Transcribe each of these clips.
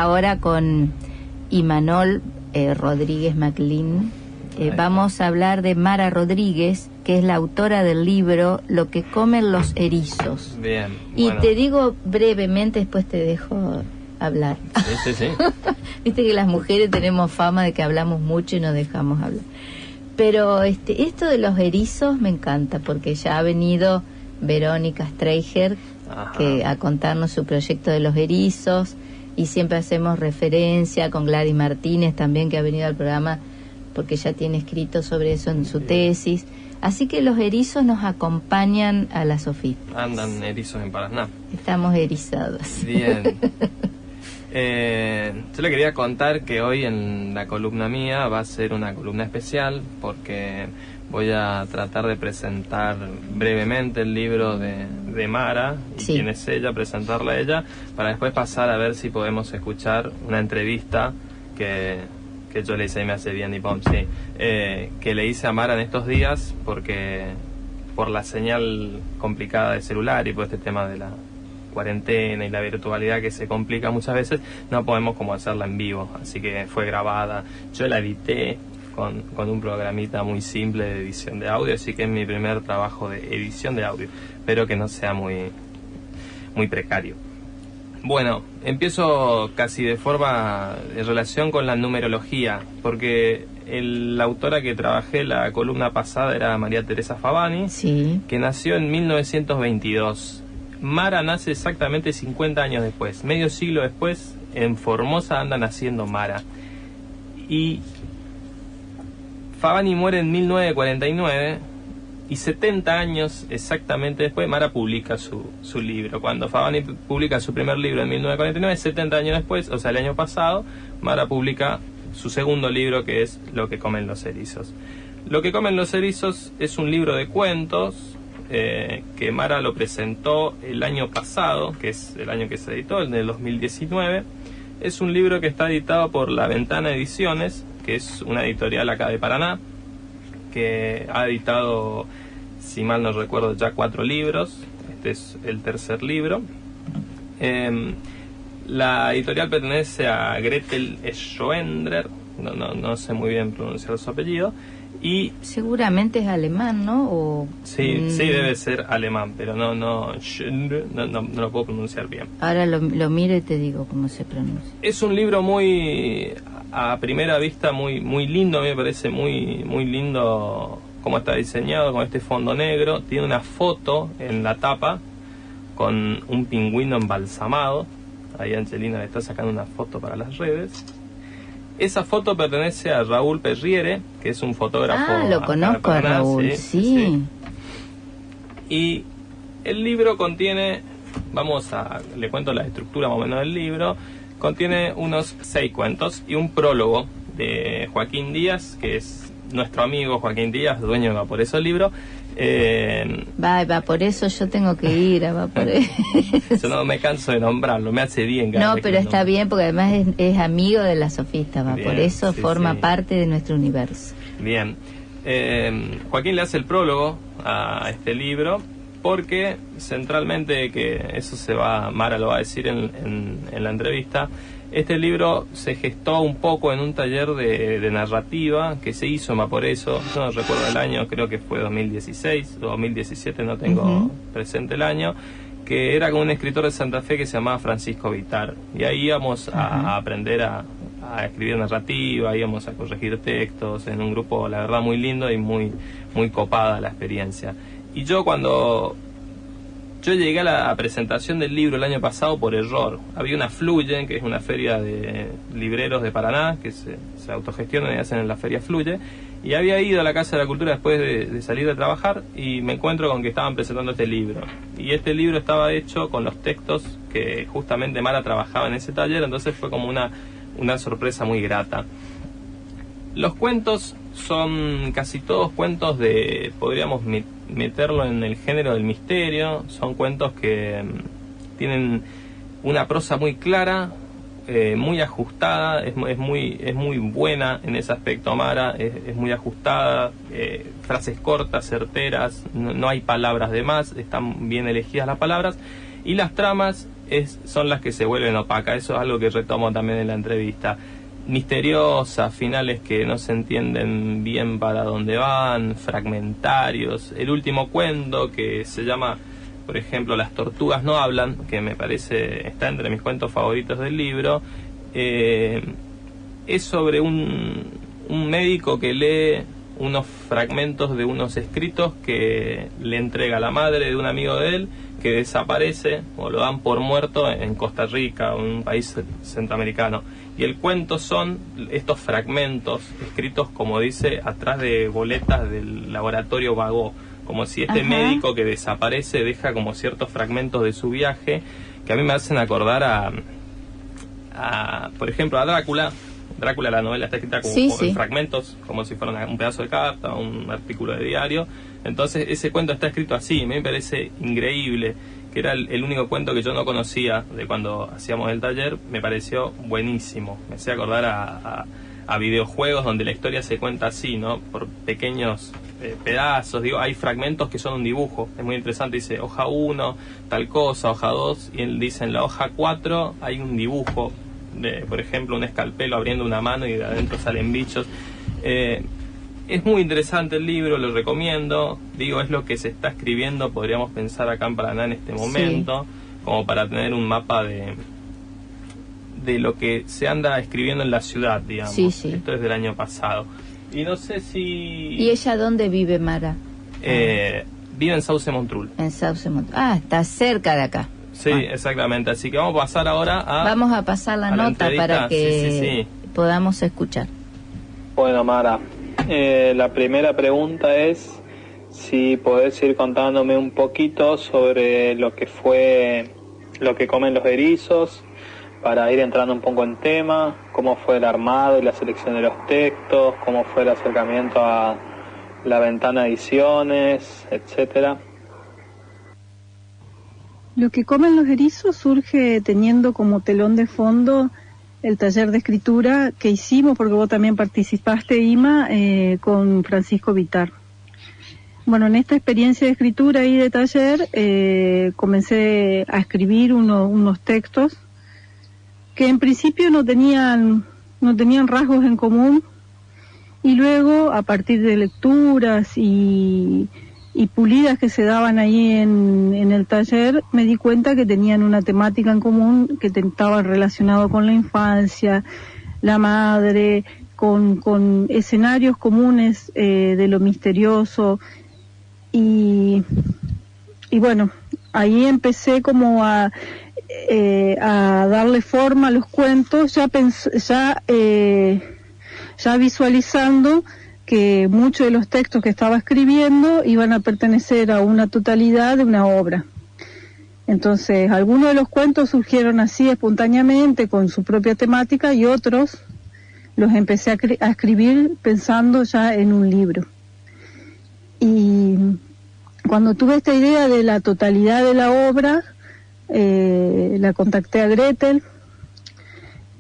ahora con Imanol Rodríguez Maclin. Vamos a hablar de Mara Rodríguez, que es la autora del libro Lo que comen los erizos. Bien. Y bueno. te digo brevemente, después te dejo hablar. Sí. Viste que las mujeres tenemos fama de que hablamos mucho y no dejamos hablar. Pero esto de los erizos me encanta, porque ya ha venido Verónica Streicher a contarnos su proyecto de los erizos, y siempre hacemos referencia con Gladys Martínez también, que ha venido al programa porque ya tiene escrito sobre eso en su tesis. Así que los erizos nos acompañan a la sofista. Andan erizos en Paraná. Estamos erizados. Bien. Yo le quería contar que hoy en la columna mía va a ser una columna especial, porque voy a tratar de presentar brevemente el libro de Mara y quién es ella, presentarla a ella, para después pasar a ver si podemos escuchar una entrevista que yo le hice, y me hace bien y pom, que le hice a Mara en estos días, porque por la señal complicada de celular y por este tema de la cuarentena y la virtualidad que se complica muchas veces, no podemos como hacerla en vivo, así que fue grabada. Yo la edité con un programita muy simple de edición de audio, así que es mi primer trabajo de edición de audio, pero que no sea muy precario. Bueno, empiezo casi de forma en relación con la numerología, porque la autora que trabajé la columna pasada era María Teresa Favani, que nació en 1922. Mara nace exactamente 50 años después, medio siglo después. En Formosa anda naciendo Mara. Y Favani muere en 1949, y 70 años exactamente después Mara publica su libro. Cuando Favani publica su primer libro en 1949, 70 años después, o sea, el año pasado, Mara publica su segundo libro, que es Lo que comen los erizos. Lo que comen los erizos es un libro de cuentos que Mara lo presentó el año pasado, que es el año que se editó, el del 2019. Es un libro que está editado por La Ventana Ediciones, que es una editorial acá de Paraná, que ha editado, si mal no recuerdo, ya 4 libros. Este es el tercer libro. La editorial pertenece a Gretel Schoendrer, no sé muy bien pronunciar su apellido, y seguramente es alemán, ¿no? Sí, debe ser alemán, pero no lo puedo pronunciar bien. Ahora lo miro y te digo cómo se pronuncia. Es un libro muy, a primera vista, muy lindo. A mí me parece muy lindo cómo está diseñado, con este fondo negro. Tiene una foto en la tapa con un pingüino embalsamado. Ahí Angelina le está sacando una foto para las redes. Esa foto pertenece a Raúl Perriere, que es un fotógrafo. Lo conozco a Raúl, sí. Y el libro contiene, le cuento la estructura más o menos del libro. Contiene unos 6 cuentos y un prólogo de Joaquín Díaz, que es nuestro amigo Joaquín Díaz, dueño de Vaporeso el libro. Vaporeso, yo tengo que ir a Vaporeso. Yo no me canso de nombrarlo, me hace bien. No, pero está bien, porque además es amigo de la sofista, Vaporeso forma parte de nuestro universo. Bien. Joaquín le hace el prólogo a este libro, porque centralmente, que eso Mara lo va a decir en la entrevista, este libro se gestó un poco en un taller de narrativa que se hizo en Vaporeso. Yo no recuerdo el año, creo que fue 2016 o 2017, no tengo presente el año, que era con un escritor de Santa Fe que se llamaba Francisco Vitar, y ahí íbamos a aprender a escribir narrativa, íbamos a corregir textos en un grupo, la verdad, muy lindo y muy copada la experiencia. Y cuando yo llegué a la presentación del libro el año pasado por error. Había una Fluye, que es una feria de libreros de Paraná, que se autogestionan y hacen en la feria Fluye, y había ido a la Casa de la Cultura después de salir de trabajar, y me encuentro con que estaban presentando este libro. Y este libro estaba hecho con los textos que justamente Mara trabajaba en ese taller, entonces fue como una sorpresa muy grata. Los cuentos son casi todos cuentos podríamos meterlo en el género del misterio. Son cuentos que tienen una prosa muy clara, muy ajustada, es muy buena en ese aspecto Mara, es muy ajustada, frases cortas, certeras, no hay palabras de más, están bien elegidas las palabras, y las tramas son las que se vuelven opacas. Eso es algo que retomo también en la entrevista. Misteriosas, finales que no se entienden bien para dónde van, fragmentarios. El último cuento, que se llama, por ejemplo, Las tortugas no hablan, que me parece está entre mis cuentos favoritos del libro, es sobre un médico que lee unos fragmentos de unos escritos que le entrega a la madre de un amigo de él, que desaparece o lo dan por muerto en Costa Rica o en un país centroamericano. Y el cuento son estos fragmentos escritos, como dice, atrás de boletas del laboratorio Vagó, como si este médico que desaparece deja como ciertos fragmentos de su viaje, que a mí me hacen acordar a por ejemplo, a Drácula. Drácula, la novela, está escrita como en fragmentos, como si fuera un pedazo de carta, un artículo de diario. Entonces ese cuento está escrito así. Me parece increíble, que era el único cuento que yo no conocía de cuando hacíamos el taller. Me pareció buenísimo. Me hacía acordar a videojuegos donde la historia se cuenta así, ¿no? Por pequeños pedazos. Digo, hay fragmentos que son un dibujo. Es muy interesante. Dice hoja 1, tal cosa, hoja 2, y él dice en la hoja 4 hay un dibujo de, por ejemplo, un escalpelo abriendo una mano y de adentro salen bichos. Es muy interesante el libro, lo recomiendo. Digo, es lo que se está escribiendo, podríamos pensar acá en Paraná en este momento, como para tener un mapa de lo que se anda escribiendo en la ciudad, digamos. Esto es del año pasado. Y no sé si... ¿Y ella dónde vive, Mara? Vive en Sauce Montrul. En Sauce Montrul. Ah, está cerca de acá. Sí, exactamente. Así que vamos a pasar ahora Vamos a pasar la nota para que podamos escuchar. Bueno, Mara, la primera pregunta es si podés ir contándome un poquito sobre lo que comen los erizos, para ir entrando un poco en tema, cómo fue el armado y la selección de los textos, cómo fue el acercamiento a la Ventana Ediciones, etcétera. Lo que comen los erizos surge teniendo como telón de fondo el taller de escritura que hicimos, porque vos también participaste, Ima, con Francisco Vitar. Bueno, en esta experiencia de escritura y de taller comencé a escribir unos textos que en principio no tenían rasgos en común, y luego a partir de lecturas y pulidas que se daban ahí en el taller, me di cuenta que tenían una temática en común, que estaba relacionado con la infancia, la madre, con escenarios comunes de lo misterioso, y bueno, ahí empecé como a darle forma a los cuentos, ya visualizando que muchos de los textos que estaba escribiendo iban a pertenecer a una totalidad de una obra. Entonces, algunos de los cuentos surgieron así espontáneamente, con su propia temática, y otros los empecé a escribir pensando ya en un libro. Y cuando tuve esta idea de la totalidad de la obra, la contacté a Gretel,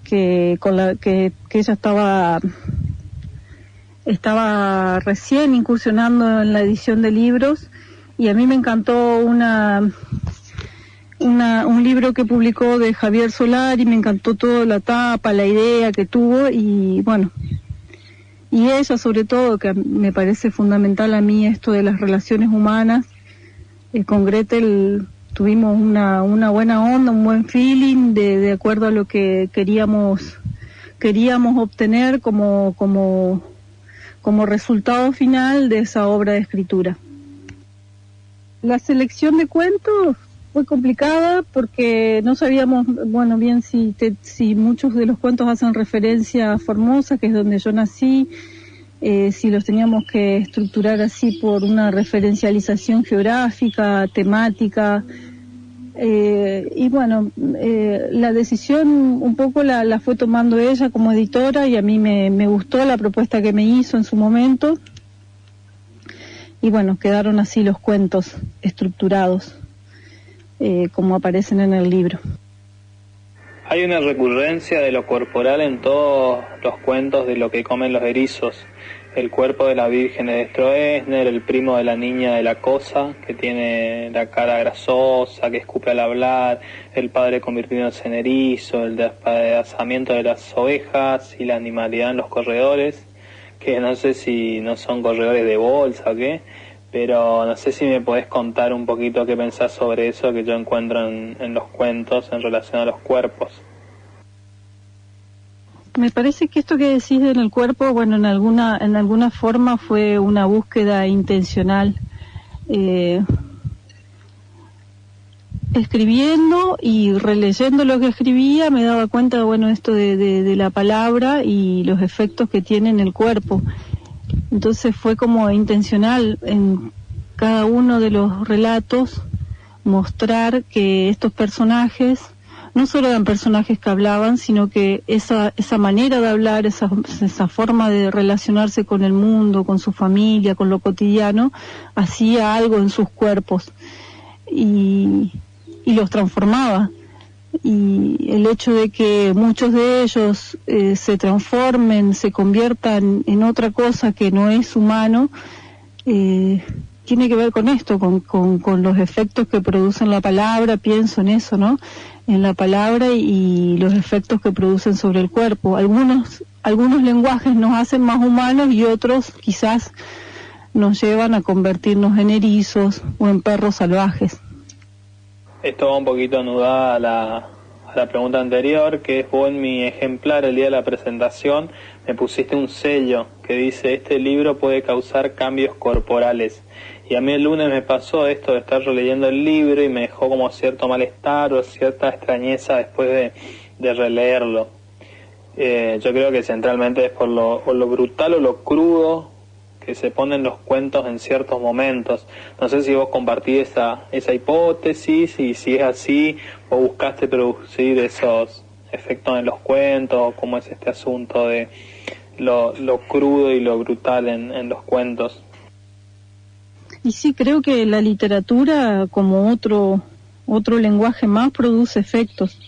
que ella estaba recién incursionando en la edición de libros, y a mí me encantó un libro que publicó de Javier Solari, me encantó toda la tapa, la idea que tuvo, y bueno, y ella sobre todo, que me parece fundamental a mí esto de las relaciones humanas. Con Gretel tuvimos una buena onda, un buen feeling de acuerdo a lo que queríamos obtener como resultado final de esa obra de escritura. La selección de cuentos fue complicada porque no sabíamos, bueno, bien si muchos de los cuentos hacen referencia a Formosa, que es donde yo nací, si los teníamos que estructurar así por una referencialización geográfica, temática, y bueno, la decisión un poco la fue tomando ella como editora, y a mí me gustó la propuesta que me hizo en su momento, y bueno, quedaron así los cuentos estructurados como aparecen en el libro. Hay una recurrencia de lo corporal en todos los cuentos de lo que comen los erizos. el cuerpo de la Virgen de Stroessner, el primo de la niña de la cosa, que tiene la cara grasosa, que escupe al hablar, el padre convirtiéndose en erizo, el despedazamiento de las ovejas y la animalidad en los corredores, que no sé si no son corredores de bolsa o qué, pero no sé si me podés contar un poquito qué pensás sobre eso que yo encuentro en los cuentos en relación a los cuerpos. Me parece que esto que decís en el cuerpo, bueno, en alguna forma fue una búsqueda intencional. Escribiendo y releyendo lo que escribía me daba cuenta, bueno, esto de la palabra y los efectos que tiene en el cuerpo. Entonces fue como intencional en cada uno de los relatos mostrar que estos personajes no solo eran personajes que hablaban, sino que esa manera de hablar, esa forma de relacionarse con el mundo, con su familia, con lo cotidiano, hacía algo en sus cuerpos y los transformaba. Y el hecho de que muchos de ellos se transformen, se conviertan en otra cosa que no es humano, tiene que ver con esto, con los efectos que producen la palabra. Pienso en eso, ¿no? En la palabra y los efectos que producen sobre el cuerpo. Algunos lenguajes nos hacen más humanos y otros quizás nos llevan a convertirnos en erizos o en perros salvajes. Esto va un poquito anudada a la pregunta anterior, que es: vos en mi ejemplar el día de la presentación me pusiste un sello que dice: este libro puede causar cambios corporales. Y a mí el lunes me pasó esto de estar releyendo el libro y me dejó como cierto malestar o cierta extrañeza después de releerlo. Yo creo que centralmente es por lo brutal o lo crudo que se ponen los cuentos en ciertos momentos. No sé si vos compartís esa hipótesis, y si es así, vos buscaste producir esos efectos en los cuentos, o cómo es este asunto de lo crudo y lo brutal en los cuentos. Y sí, creo que la literatura, como otro lenguaje más, produce efectos.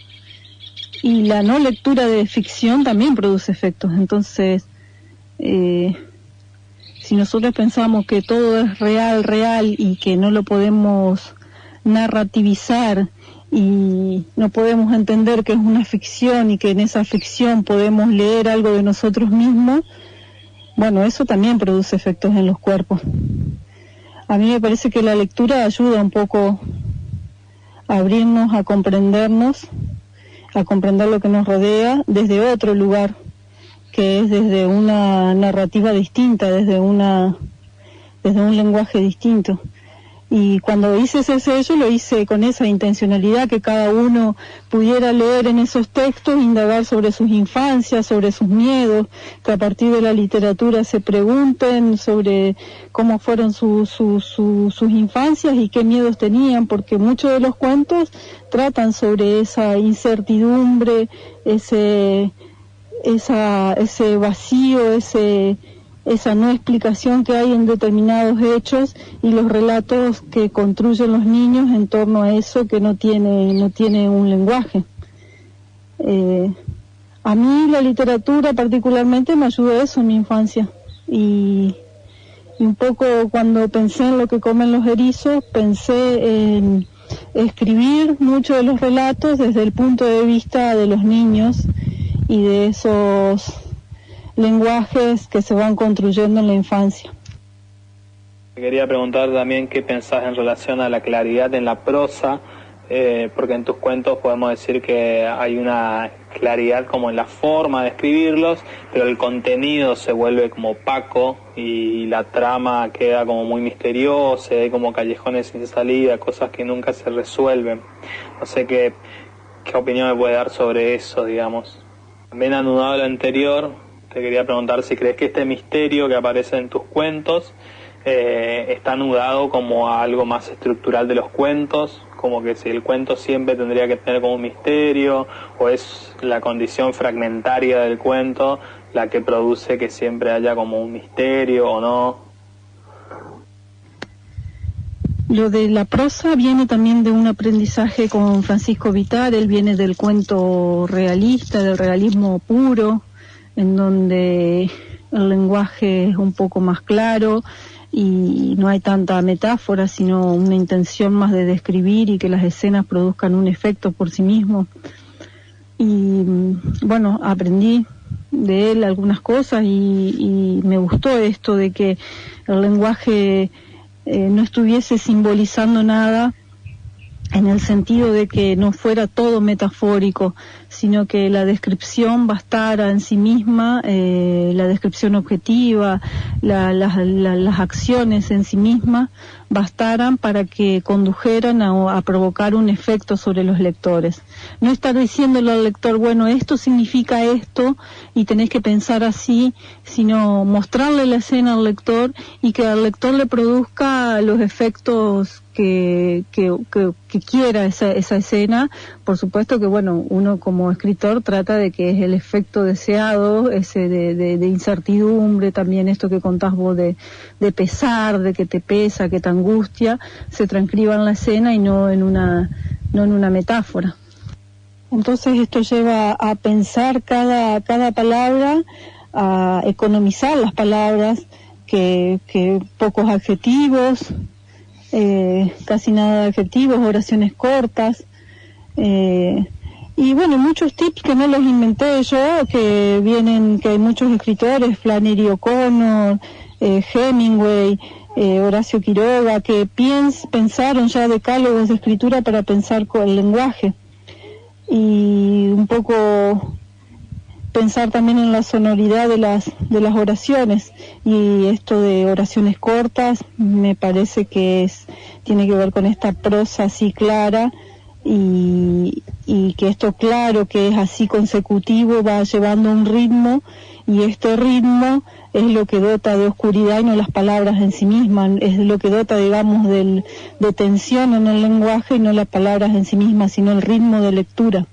Y la no lectura de ficción también produce efectos. Entonces, si nosotros pensamos que todo es real y que no lo podemos narrativizar y no podemos entender que es una ficción y que en esa ficción podemos leer algo de nosotros mismos, bueno, eso también produce efectos en los cuerpos. A mí me parece que la lectura ayuda un poco a abrirnos, a comprendernos, a comprender lo que nos rodea desde otro lugar, que es desde una narrativa distinta, desde un lenguaje distinto. Y cuando hice ese sello lo hice con esa intencionalidad, que cada uno pudiera leer en esos textos, indagar sobre sus infancias, sobre sus miedos, que a partir de la literatura se pregunten sobre cómo fueron sus infancias y qué miedos tenían, porque muchos de los cuentos tratan sobre esa incertidumbre, ese vacío, esa no explicación que hay en determinados hechos, y los relatos que construyen los niños en torno a eso que no tiene un lenguaje. A mí la literatura particularmente me ayudó a eso en mi infancia, y un poco cuando pensé en Lo que comen los erizos, pensé en escribir muchos de los relatos desde el punto de vista de los niños y de esos lenguajes que se van construyendo en la infancia. Quería preguntar también qué pensás en relación a la claridad en la prosa, porque en tus cuentos podemos decir que hay una claridad como en la forma de escribirlos, pero el contenido se vuelve como opaco y la trama queda como muy misteriosa, hay como callejones sin salida, cosas que nunca se resuelven. No sé qué opinión me puede dar sobre eso, digamos. También anudado lo anterior, te quería preguntar si crees que este misterio que aparece en tus cuentos está anudado como a algo más estructural de los cuentos, como que si el cuento siempre tendría que tener como un misterio, o es la condición fragmentaria del cuento la que produce que siempre haya como un misterio o no. Lo de la prosa viene también de un aprendizaje con Francisco Vitar. Él viene del cuento realista, del realismo puro, en donde el lenguaje es un poco más claro y no hay tanta metáfora, sino una intención más de describir y que las escenas produzcan un efecto por sí mismo. Y bueno, aprendí de él algunas cosas y me gustó esto de que el lenguaje no estuviese simbolizando nada, en el sentido de que no fuera todo metafórico, sino que la descripción bastara en sí misma, la descripción objetiva, las acciones en sí mismas bastaran para que condujeran a provocar un efecto sobre los lectores. No estar diciéndole al lector, bueno, esto significa esto y tenés que pensar así, sino mostrarle la escena al lector y que al lector le produzca los efectos que quiera esa escena. Por supuesto que, bueno, uno como escritor trata de que es el efecto deseado, ese de incertidumbre, también esto que contás vos de pesar, de que te pesa, que te angustia, se transcriba en la escena y no en una metáfora. Entonces esto lleva a pensar cada palabra, a economizar las palabras, que pocos adjetivos, casi nada de adjetivos, oraciones cortas, y bueno, muchos tips que no los inventé yo, que hay muchos escritores, Flannery O'Connor, Hemingway, Horacio Quiroga, que pensaron ya decálogos de escritura para pensar con el lenguaje, y un poco pensar también en la sonoridad de las oraciones, y esto de oraciones cortas me parece que tiene que ver con esta prosa así clara, y que esto claro que es así consecutivo va llevando un ritmo, y este ritmo es lo que dota de oscuridad y no las palabras en sí mismas, es lo que dota, digamos, de tensión en el lenguaje y no las palabras en sí mismas, sino el ritmo de lectura.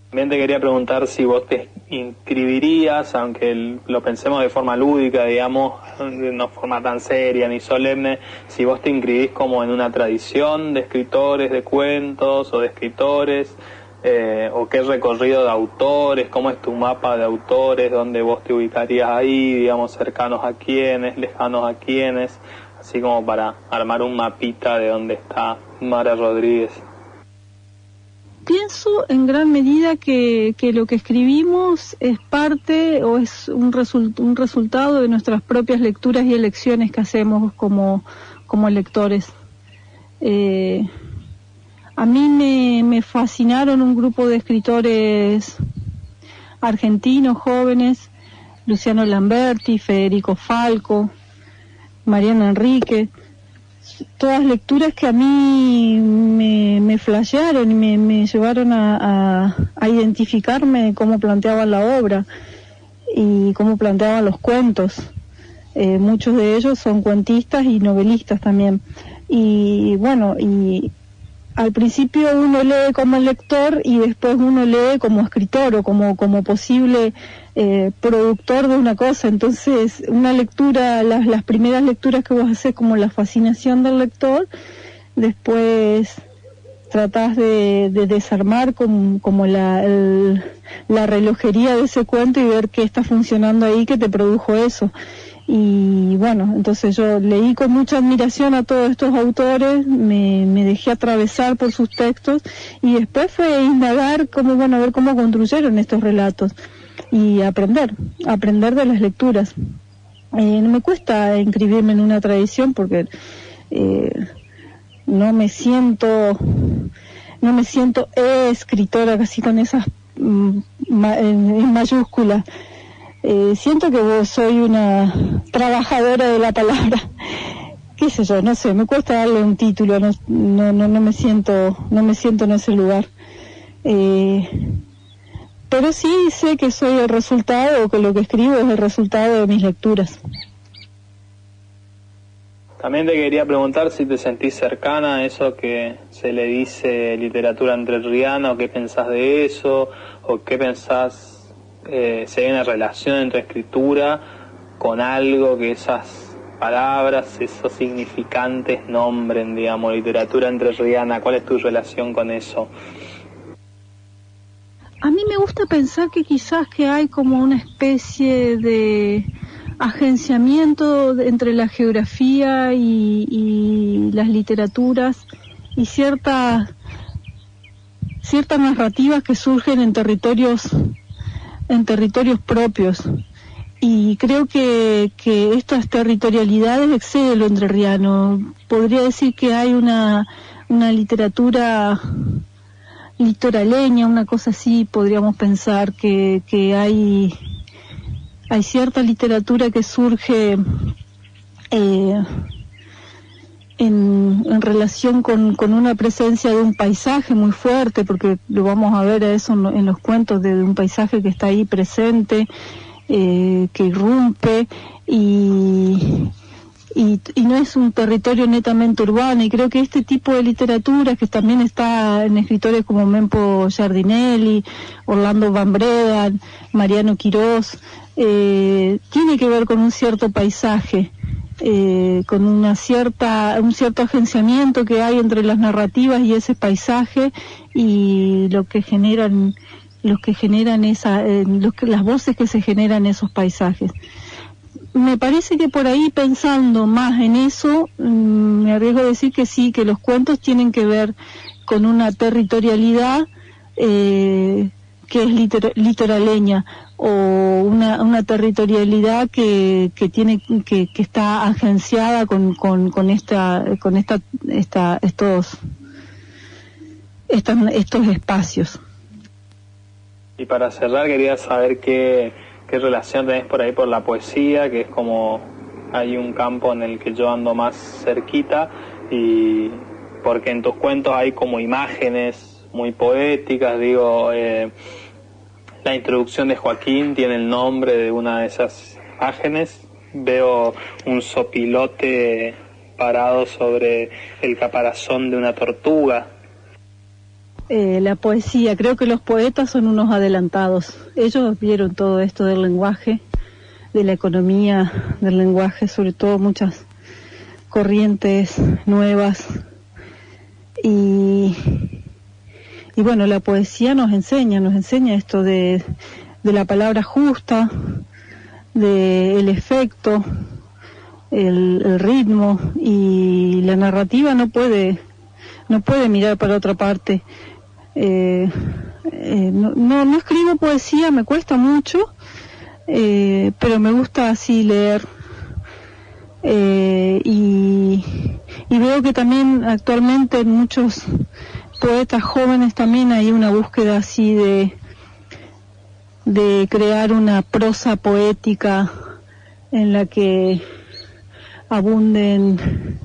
También te quería preguntar si vos te inscribirías, aunque lo pensemos de forma lúdica, digamos, de no forma tan seria ni solemne, si vos te inscribís como en una tradición de escritores, de cuentos o de escritores, o qué recorrido de autores, cómo es tu mapa de autores, dónde vos te ubicarías ahí, digamos, cercanos a quiénes, lejanos a quiénes, así como para armar un mapita de dónde está Mara Rodríguez. Pienso en gran medida que lo que escribimos es parte o es un resultado de nuestras propias lecturas y elecciones que hacemos como lectores. A mí me fascinaron un grupo de escritores argentinos jóvenes, Luciano Lamberti, Federico Falco, Mariana Enrique, todas lecturas que a mí me flashearon y me llevaron a identificarme cómo planteaban la obra y cómo planteaban los cuentos. Muchos de ellos son cuentistas y novelistas también. Y bueno, y al principio uno lee como lector y después uno lee como escritor o como posible productor de una cosa. Entonces una lectura, las primeras lecturas que vos haces como la fascinación del lector, después tratás de desarmar como la relojería de ese cuento y ver qué está funcionando ahí que te produjo eso. Y bueno, entonces yo leí con mucha admiración a todos estos autores, me dejé atravesar por sus textos y después fue indagar a ver cómo construyeron estos relatos y aprender de las lecturas. No me cuesta inscribirme en una tradición porque no me siento escritora casi con esas en mayúsculas. Siento que soy una trabajadora de la palabra, qué sé yo, no sé, me cuesta darle un título, no me siento en ese lugar, pero sí sé que soy el resultado, o que lo que escribo es el resultado de mis lecturas. También te quería preguntar si te sentís cercana a eso que se le dice literatura entrerriana, o qué pensás de eso, o qué pensás si hay una relación entre escritura con algo que esas palabras, esos significantes nombren, digamos, literatura entrerriana. ¿Cuál es tu relación con eso? A mí me gusta pensar que quizás que hay como una especie de agenciamiento entre la geografía y las literaturas y ciertas narrativas que surgen en territorios propios. Y creo que estas territorialidades exceden lo entrerriano. Podría decir que hay una literatura litoraleña, una cosa así, podríamos pensar que hay cierta literatura que surge en relación con una presencia de un paisaje muy fuerte, porque lo vamos a ver a eso en los cuentos, de un paisaje que está ahí presente, que irrumpe y no es un territorio netamente urbano. Y creo que este tipo de literatura, que también está en escritores como Mempo Giardinelli, Orlando Van Bredan, Mariano Quirós, tiene que ver con un cierto paisaje, con un cierto agenciamiento que hay entre las narrativas y ese paisaje, y las voces que se generan en esos paisajes. Me parece que por ahí, pensando más en eso, me arriesgo a decir que sí, que los cuentos tienen que ver con una territorialidad que es litoraleña, o una territorialidad que está agenciada con estos espacios. Y para cerrar, quería saber qué relación tenés por ahí por la poesía, que es como hay un campo en el que yo ando más cerquita, y porque en tus cuentos hay como imágenes muy poéticas, la introducción de Joaquín tiene el nombre de una de esas imágenes. Veo un sopilote parado sobre el caparazón de una tortuga. La poesía, creo que los poetas son unos adelantados. Ellos vieron todo esto del lenguaje, de la economía del lenguaje, sobre todo muchas corrientes nuevas. Y bueno, la poesía nos enseña esto de la palabra justa, del efecto, el ritmo, y la narrativa no puede mirar para otra parte. No escribo poesía, me cuesta mucho, pero me gusta así leer, y veo que también actualmente en muchos poetas jóvenes también hay una búsqueda así de crear una prosa poética en la que abunden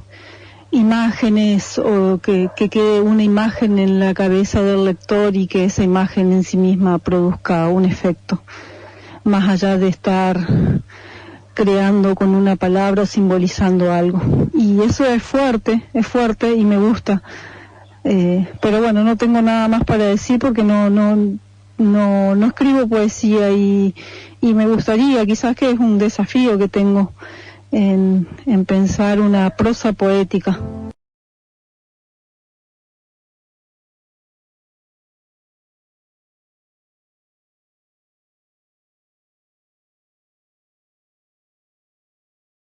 imágenes, o que quede una imagen en la cabeza del lector y que esa imagen en sí misma produzca un efecto, más allá de estar creando con una palabra o simbolizando algo. Y eso es fuerte y me gusta. Pero bueno, no tengo nada más para decir porque no escribo poesía, y me gustaría, quizás que es un desafío que tengo en pensar una prosa poética.